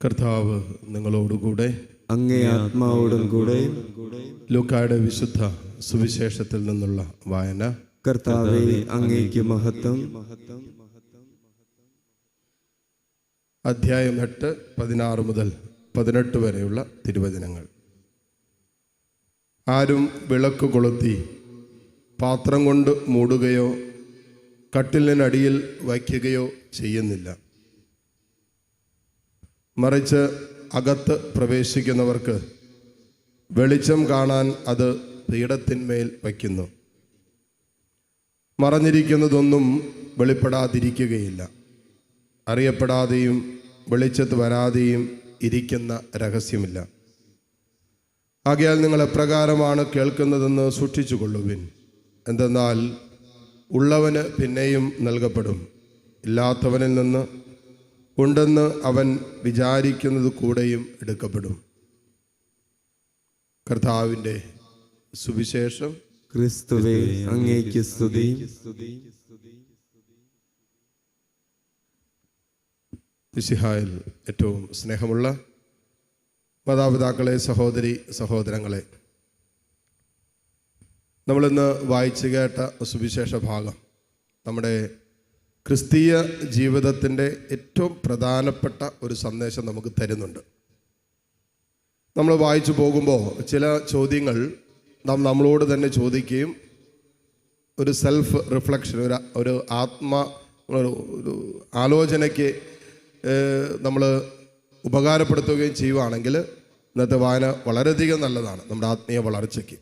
കർത്താവ് നിങ്ങളോടുകൂടെ, അങ്ങേ ആത്മാവോടും കൂടെ. ലൂക്കായുടെ വിശുദ്ധ സുവിശേഷത്തിൽ നിന്നുള്ള വായന. കർത്താവേ, അങ്ങേക്ക് മഹത്വം. അധ്യായം 8, 16 മുതൽ 18 വരെയുള്ള തിരുവചനങ്ങൾ. ആരും വിളക്ക് കൊളുത്തി പാത്രം കൊണ്ട് മൂടുകയോ കട്ടിലിനടിയിൽ വയ്ക്കുകയോ ചെയ്യുന്നില്ല. മറിച്ച് അകത്ത് പ്രവേശിക്കുന്നവർക്ക് വെളിച്ചം കാണാൻ അത് പീഠത്തിന്മേൽ വയ്ക്കുന്നു. മറഞ്ഞിരിക്കുന്നതൊന്നും വെളിപ്പെടാതിരിക്കുകയില്ല. അറിയപ്പെടാതെയും വെളിച്ചത്ത് വരാതെയും ഇരിക്കുന്ന രഹസ്യമില്ല. ആകയാൽ നിങ്ങൾ എപ്രകാരമാണ് കേൾക്കുന്നതെന്ന് സൂക്ഷിച്ചുകൊള്ളുവിൻ. എന്തെന്നാൽ ഉള്ളവന് പിന്നെയും നൽകപ്പെടും, ഇല്ലാത്തവനിൽ നിന്ന് ഉണ്ടെന്ന് അവൻ വിചാരിക്കുന്നത് കൂടെയും എടുക്കപ്പെടും. കർത്താവിൻ്റെ സുവിശേഷം. ക്രിസ്തുവേ, അങ്ങേക്ക് സ്തുതി. മിശിഹായിൽ ഏറ്റവും സ്നേഹമുള്ള മാതാപിതാക്കളെ, സഹോദരി സഹോദരങ്ങളെ, നമ്മളിന്ന് വായിച്ചു കേട്ട സുവിശേഷ ഭാഗം നമ്മുടെ ക്രിസ്തീയ ജീവിതത്തിൻ്റെ ഏറ്റവും പ്രധാനപ്പെട്ട ഒരു സന്ദേശം നമുക്ക് തരുന്നുണ്ട്. നമ്മൾ വായിച്ചു പോകുമ്പോൾ ചില ചോദ്യങ്ങൾ നാം നമ്മളോട് തന്നെ ചോദിക്കുകയും ഒരു സെൽഫ് റിഫ്ലക്ഷൻ, ഒരു ഒരു ആലോചനയ്ക്ക് നമ്മൾ ഉപകാരപ്പെടുത്തുകയും ചെയ്യുവാണെങ്കിൽ ഇന്നത്തെ വായന വളരെയധികം നല്ലതാണ് നമ്മുടെ ആത്മീയ വളർച്ചയ്ക്ക്.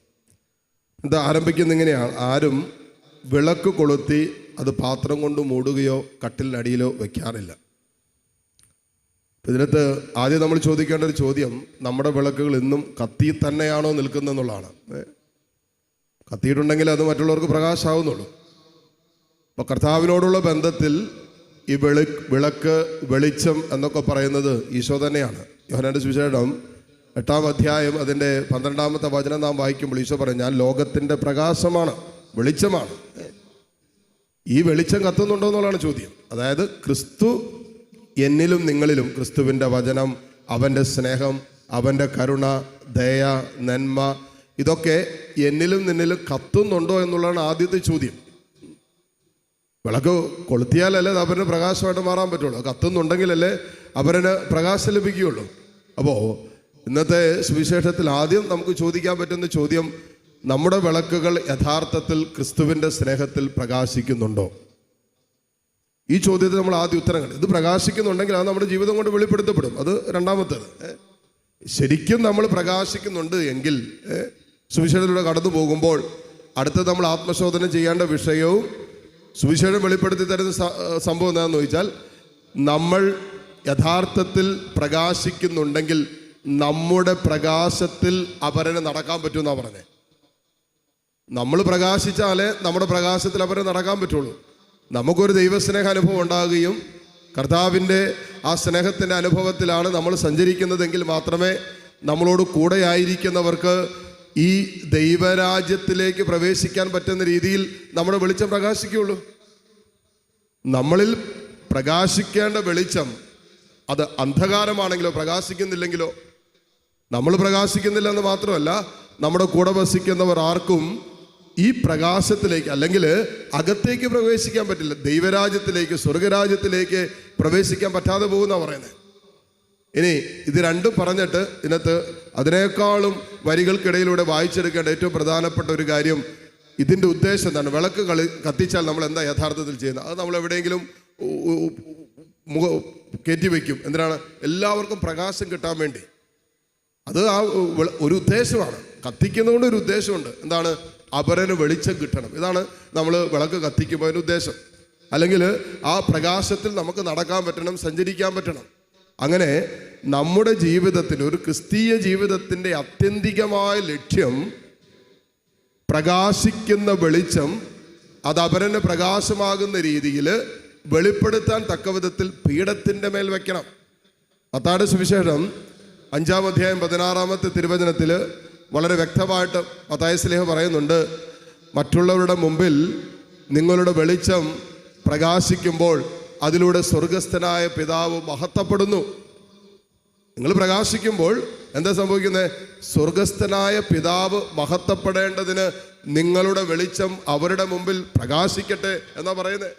ഇത് ആരംഭിക്കുന്ന ഇങ്ങനെയാണ്: ആരും വിളക്ക് കൊളുത്തി അത് പാത്രം കൊണ്ട് മൂടുകയോ കട്ടിലിനടിയിലോ വയ്ക്കാറില്ല. ഇതിനകത്ത് ആദ്യം നമ്മൾ ചോദിക്കേണ്ട ഒരു ചോദ്യം, നമ്മുടെ വിളക്കുകൾ ഇന്നും കത്തി തന്നെയാണോ നിൽക്കുന്നതെന്നുള്ളതാണ്. കത്തിയിട്ടുണ്ടെങ്കിൽ അത് മറ്റുള്ളവർക്ക് പ്രകാശമാവുന്നുള്ളൂ. അപ്പോൾ കർത്താവിനോടുള്ള ബന്ധത്തിൽ ഈ വിളക്ക്, വെളിച്ചം എന്നൊക്കെ പറയുന്നത് ഈശോ തന്നെയാണ്. യോഹന്നാന്റെ സുവിശേഷം 8-ാം അധ്യായം അതിൻ്റെ 12-ാമത്തെ വചനം നാം വായിക്കുമ്പോൾ ഈശോ പറയും, ഞാൻ ലോകത്തിൻ്റെ പ്രകാശമാണ്, വെളിച്ചമാണ്. ഈ വെളിച്ചം കത്തുന്നുണ്ടോ എന്നുള്ളതാണ് ചോദ്യം. അതായത് ക്രിസ്തു എന്നിലും നിങ്ങളിലും, ക്രിസ്തുവിൻ്റെ വചനം, അവൻ്റെ സ്നേഹം, അവൻ്റെ കരുണ, ദയ, നന്മ, ഇതൊക്കെ എന്നിലും നിന്നിലും കത്തുന്നുണ്ടോ എന്നുള്ളതാണ് ആദ്യത്തെ ചോദ്യം. വിളക്ക് കൊളുത്തിയാലല്ലേ അത് അവന് പ്രകാശമായിട്ട് മാറാൻ പറ്റുള്ളൂ. കത്തുന്നുണ്ടെങ്കിലല്ലേ അവന് പ്രകാശം ലഭിക്കുകയുള്ളൂ. അപ്പോൾ ഇന്നത്തെ സുവിശേഷത്തിൽ ആദ്യം നമുക്ക് ചോദിക്കാൻ പറ്റുന്ന ചോദ്യം, നമ്മുടെ വിളക്കുകൾ യഥാർത്ഥത്തിൽ ക്രിസ്തുവിൻ്റെ സ്നേഹത്തിൽ പ്രകാശിക്കുന്നുണ്ടോ? ഈ ചോദ്യത്തിന് നമ്മൾ ആദ്യം ഉത്തരം കണ്ടു. ഇത് പ്രകാശിക്കുന്നുണ്ടെങ്കിൽ അത് നമ്മുടെ ജീവിതം കൊണ്ട് വെളിപ്പെടുത്തപ്പെടും. അത് രണ്ടാമത്തേത്. ശരിക്കും നമ്മൾ പ്രകാശിക്കുന്നുണ്ട് എങ്കിൽ സുവിശേഷത്തിലൂടെ കടന്നു പോകുമ്പോൾ അടുത്തത് നമ്മൾ ആത്മശോധന ചെയ്യേണ്ട വിഷയവും സുവിശേഷം വെളിപ്പെടുത്തി തരുന്ന സംഭവം എന്താണെന്ന് ചോദിച്ചാൽ, നമ്മൾ യഥാർത്ഥത്തിൽ പ്രകാശിക്കുന്നുണ്ടെങ്കിൽ നമ്മുടെ പ്രകാശത്തിൽ അപരന് നടക്കാൻ പറ്റുമെന്നാണ് പറഞ്ഞത്. നമ്മൾ പ്രകാശിച്ചാലേ നമ്മുടെ പ്രകാശത്തിൽ അവരെ നടക്കാൻ പറ്റുള്ളൂ. നമുക്കൊരു ദൈവസ്നേഹ അനുഭവം ഉണ്ടാകുകയും കർത്താവിൻ്റെ ആ സ്നേഹത്തിൻ്റെ അനുഭവത്തിലാണ് നമ്മൾ സഞ്ചരിക്കുന്നതെങ്കിൽ മാത്രമേ നമ്മളോട് കൂടെയായിരിക്കുന്നവർക്ക് ഈ ദൈവരാജ്യത്തിലേക്ക് പ്രവേശിക്കാൻ പറ്റുന്ന രീതിയിൽ നമ്മുടെ വെളിച്ചം പ്രകാശിക്കുകയുള്ളൂ. നമ്മളിൽ പ്രകാശിക്കേണ്ട വെളിച്ചം അത് അന്ധകാരമാണെങ്കിലോ പ്രകാശിക്കുന്നില്ലെങ്കിലോ, നമ്മൾ പ്രകാശിക്കുന്നില്ലെന്ന് മാത്രമല്ല നമ്മുടെ കൂടെ വസിക്കുന്നവർ ആർക്കും ഈ പ്രകാശത്തിലേക്ക് അല്ലെങ്കിൽ അകത്തേക്ക് പ്രവേശിക്കാൻ പറ്റില്ല. ദൈവരാജ്യത്തിലേക്ക്, സ്വർഗരാജ്യത്തിലേക്ക് പ്രവേശിക്കാൻ പറ്റാതെ പോകുന്ന പറയുന്നത്. ഇനി ഇത് രണ്ടും പറഞ്ഞിട്ട് ഇതിനകത്ത് അതിനേക്കാളും വരികൾക്കിടയിലൂടെ വായിച്ചെടുക്കേണ്ട ഏറ്റവും പ്രധാനപ്പെട്ട ഒരു കാര്യം, ഇതിൻ്റെ ഉദ്ദേശം എന്താണ്? വിളക്ക് കത്തിച്ചാൽ നമ്മൾ എന്താ യഥാർത്ഥത്തിൽ ചെയ്യുന്നത്? അത് നമ്മൾ എവിടെയെങ്കിലും കയറ്റി വയ്ക്കും. എന്തിനാണ്? എല്ലാവർക്കും പ്രകാശം കിട്ടാൻ വേണ്ടി. അത് ആ ഒരു ഉദ്ദേശമാണ്. കത്തിക്കുന്നതുകൊണ്ട് ഒരു ഉദ്ദേശമുണ്ട്. എന്താണ്? അപരന് വെളിച്ചം കിട്ടണം. ഇതാണ് നമ്മൾ വിളക്ക് കത്തിക്കുമ്പോൾ അതിൻ്റെ ഉദ്ദേശം. അല്ലെങ്കിൽ ആ പ്രകാശത്തിൽ നമുക്ക് നടക്കാൻ പറ്റണം, സഞ്ചരിക്കാൻ പറ്റണം. അങ്ങനെ നമ്മുടെ ജീവിതത്തിൽ, ഒരു ക്രിസ്തീയ ജീവിതത്തിൻ്റെ ആത്യന്തികമായ ലക്ഷ്യം പ്രകാശിക്കുന്ന വെളിച്ചം അത് അപരന് പ്രകാശമാകുന്ന രീതിയിൽ വെളിപ്പെടുത്താൻ തക്ക വിധത്തിൽ പീഠത്തിൻ്റെ മേൽ വയ്ക്കണം. മത്തായിയുടെ സുവിശേഷം 5-ാം അധ്യായം 16-ാമത്തെ തിരുവചനത്തിൽ വളരെ വ്യക്തമായിട്ട് മത്തായി ശ്ലീഹ പറയുന്നുണ്ട്, മറ്റുള്ളവരുടെ മുമ്പിൽ നിങ്ങളുടെ വെളിച്ചം പ്രകാശിക്കുമ്പോൾ അതിലൂടെ സ്വർഗസ്ഥനായ പിതാവ് മഹത്വപ്പെടുന്നു. നിങ്ങൾ പ്രകാശിക്കുമ്പോൾ എന്താ സംഭവിക്കുന്നത്? സ്വർഗസ്ഥനായ പിതാവ് മഹത്വപ്പെടേണ്ടതിന് നിങ്ങളുടെ വെളിച്ചം അവരുടെ മുമ്പിൽ പ്രകാശിക്കട്ടെ എന്നാ പറയുന്നത്.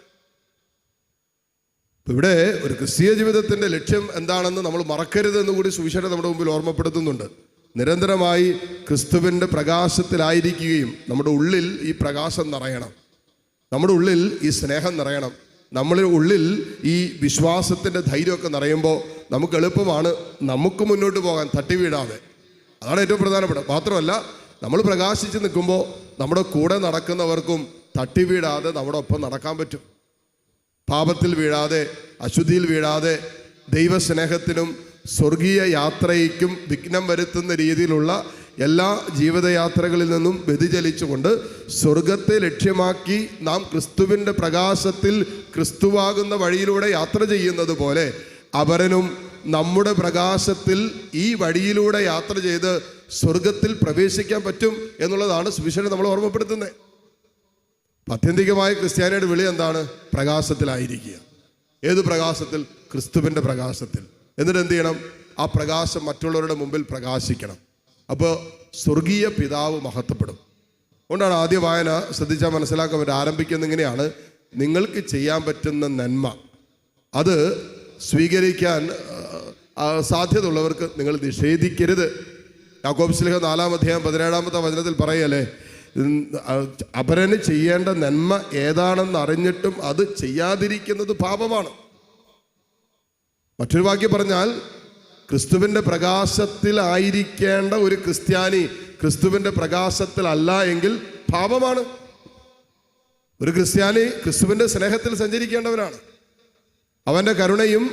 ഇവിടെ ഒരു ക്രിസ്തീയ ജീവിതത്തിന്റെ ലക്ഷ്യം എന്താണെന്ന് നമ്മൾ മറക്കരുതെന്ന് കൂടി സുവിശേഷം നമ്മുടെ മുമ്പിൽ ഓർമ്മപ്പെടുത്തുന്നുണ്ട്. നിരന്തരമായി ക്രിസ്തുവിൻ്റെ പ്രകാശത്തിലായിരിക്കുകയും നമ്മുടെ ഉള്ളിൽ ഈ പ്രകാശം നിറയണം, നമ്മുടെ ഉള്ളിൽ ഈ സ്നേഹം നിറയണം, നമ്മളുടെ ഉള്ളിൽ ഈ വിശ്വാസത്തിൻ്റെ ധൈര്യമൊക്കെ നിറയുമ്പോൾ നമുക്ക് എളുപ്പമാണ് നമുക്ക് മുന്നോട്ട് പോകാൻ, തട്ടി വീഴാതെ. അതാണ് ഏറ്റവും പ്രധാനപ്പെട്ട. മാത്രമല്ല, നമ്മൾ പ്രകാശിച്ച് നിൽക്കുമ്പോൾ നമ്മുടെ കൂടെ നടക്കുന്നവർക്കും തട്ടി വീഴാതെ നമ്മുടെ ഒപ്പം നടക്കാൻ പറ്റും. പാപത്തിൽ വീഴാതെ, അശുദ്ധിയിൽ വീഴാതെ, ദൈവസ്നേഹത്തിനും സ്വർഗീയ യാത്രയ്ക്കും വിഘ്നം വരുത്തുന്ന രീതിയിലുള്ള എല്ലാ ജീവിതയാത്രകളിൽ നിന്നും വ്യതിചലിച്ചുകൊണ്ട് സ്വർഗത്തെ ലക്ഷ്യമാക്കി നാം ക്രിസ്തുവിൻ്റെ പ്രകാശത്തിൽ ക്രിസ്തുവാകുന്ന വഴിയിലൂടെ യാത്ര ചെയ്യുന്നത് പോലെ അപരനും നമ്മുടെ പ്രകാശത്തിൽ ഈ വഴിയിലൂടെ യാത്ര ചെയ്ത് സ്വർഗത്തിൽ പ്രവേശിക്കാൻ പറ്റും എന്നുള്ളതാണ് സുവിശേഷം നമ്മൾ ഓർമ്മപ്പെടുത്തുന്നത്. ആത്യന്തികമായ ക്രിസ്ത്യാനിയുടെ വിളി എന്താണ്? പ്രകാശത്തിലായിരിക്കുക. ഏത് പ്രകാശത്തിൽ? ക്രിസ്തുവിൻ്റെ പ്രകാശത്തിൽ. എന്നിട്ട് എന്ത് ചെയ്യണം? ആ പ്രകാശം മറ്റുള്ളവരുടെ മുമ്പിൽ പ്രകാശിക്കണം. അപ്പോൾ സ്വർഗീയ പിതാവ് മഹത്വപ്പെടും. അതുകൊണ്ടാണ് ആദ്യ വായന ശ്രദ്ധിച്ചാൽ മനസ്സിലാക്കാൻ പറ്റും. ആരംഭിക്കുന്നത് ഇങ്ങനെയാണ്: നിങ്ങൾക്ക് ചെയ്യാൻ പറ്റുന്ന നന്മ അത് സ്വീകരിക്കാൻ സാധ്യതയുള്ളവർക്ക് നിങ്ങൾ നിഷേധിക്കരുത്. യാക്കോബ് ശ്ലീഹ 4-ാം അധ്യായം 17-ാമത്തെ വചനത്തിൽ പറയല്ലേ, അപരന് ചെയ്യേണ്ട നന്മ ഏതാണെന്ന് അറിഞ്ഞിട്ടും അത് ചെയ്യാതിരിക്കുന്നത് പാപമാണ്. മറ്റൊരു വാക്യം പറഞ്ഞാൽ, ക്രിസ്തുവിൻ്റെ പ്രകാശത്തിലായിരിക്കേണ്ട ഒരു ക്രിസ്ത്യാനി ക്രിസ്തുവിൻ്റെ പ്രകാശത്തിലല്ല എങ്കിൽ പാപമാണ്. ഒരു ക്രിസ്ത്യാനി ക്രിസ്തുവിൻ്റെ സ്നേഹത്തിൽ സഞ്ചരിക്കേണ്ടവനാണ്. അവൻ്റെ കരുണയും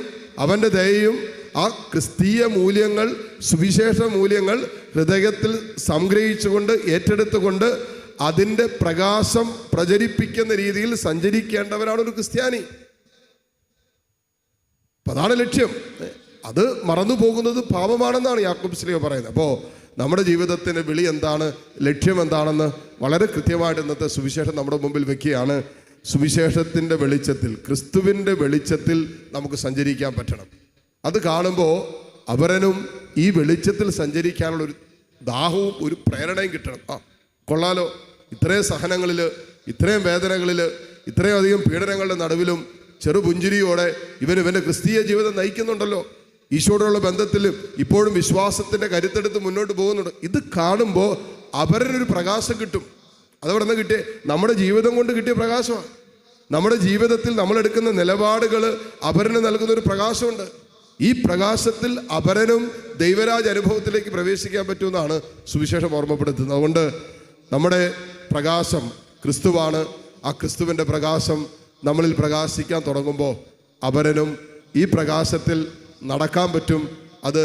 അവൻ്റെ ദയയും ആ ക്രിസ്തീയ മൂല്യങ്ങൾ, സുവിശേഷ മൂല്യങ്ങൾ ഹൃദയത്തിൽ സംഗ്രഹിച്ചുകൊണ്ട് ഏറ്റെടുത്തുകൊണ്ട് അതിൻ്റെ പ്രകാശം പ്രചരിപ്പിക്കുന്ന രീതിയിൽ സഞ്ചരിക്കേണ്ടവരാണ് ഒരു ക്രിസ്ത്യാനി. അപ്പം അതാണ് ലക്ഷ്യം. അത് മറന്നു പോകുന്നത് പാപമാണെന്നാണ് യാക്കോബ് ശ്ലീഹ പറയുന്നത്. അപ്പോൾ നമ്മുടെ ജീവിതത്തിൻ്റെ വിളി എന്താണ്, ലക്ഷ്യം എന്താണെന്ന് വളരെ കൃത്യമായിട്ട് ഇന്നത്തെ സുവിശേഷം നമ്മുടെ മുമ്പിൽ വെക്കുകയാണ്. സുവിശേഷത്തിൻ്റെ വെളിച്ചത്തിൽ, ക്രിസ്തുവിൻ്റെ വെളിച്ചത്തിൽ നമുക്ക് സഞ്ചരിക്കാൻ പറ്റണം. അത് കാണുമ്പോൾ അപരനും ഈ വെളിച്ചത്തിൽ സഞ്ചരിക്കാനുള്ള ഒരു ദാഹവും ഒരു പ്രേരണയും കിട്ടണം. കൊള്ളാലോ, ഇത്രയും സഹനങ്ങളിൽ, ഇത്രയും വേദനകളിൽ, ഇത്രയും അധികം പീഡനങ്ങളുടെ നടുവിലും ചെറുപുഞ്ചിരിയോടെ ഇവൻ്റെ ക്രിസ്തീയ ജീവിതം നയിക്കുന്നുണ്ടല്ലോ. ഈശോയോടുള്ള ബന്ധത്തിൽ ഇപ്പോഴും വിശ്വാസത്തിൻ്റെ കരുത്തെടുത്ത് മുന്നോട്ട് പോകുന്നുണ്ട്. ഇത് കാണുമ്പോൾ അപരനൊരു പ്രകാശം കിട്ടും. അതവിടെ നിന്ന് കിട്ടിയ നമ്മുടെ ജീവിതം കൊണ്ട് കിട്ടിയ പ്രകാശമാണ്. നമ്മുടെ ജീവിതത്തിൽ നമ്മളെടുക്കുന്ന നിലപാടുകൾ അപരന് നൽകുന്നൊരു പ്രകാശമുണ്ട്. ഈ പ്രകാശത്തിൽ അപരനും ദൈവരാജ അനുഭവത്തിലേക്ക് പ്രവേശിക്കാൻ പറ്റുമെന്നാണ് സുവിശേഷം ഓർമ്മപ്പെടുത്തുന്നത്. അതുകൊണ്ട് നമ്മുടെ പ്രകാശം ക്രിസ്തുവാണ്. ആ ക്രിസ്തുവിൻ്റെ പ്രകാശം നമ്മളിൽ പ്രകാശിക്കാൻ തുടങ്ങുമ്പോൾ അപരനും ഈ പ്രകാശത്തിൽ നടക്കാൻ പറ്റും. അത്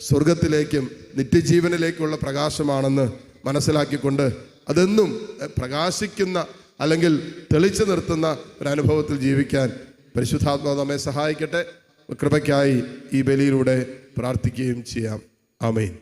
സ്വർഗത്തിലേക്കും നിത്യജീവനിലേക്കുള്ള പ്രകാശമാണെന്ന് മനസ്സിലാക്കിക്കൊണ്ട് അതെന്നും പ്രകാശിക്കുന്ന അല്ലെങ്കിൽ തെളിച്ചു നിർത്തുന്ന ഒരനുഭവത്തിൽ ജീവിക്കാൻ പരിശുദ്ധാത്മാവ് നമ്മെ സഹായിക്കട്ടെ. കൃപയ്ക്കായി ഈ ബലിയിലൂടെ പ്രാർത്ഥിക്കുകയും ചെയ്യാം. ആമേൻ.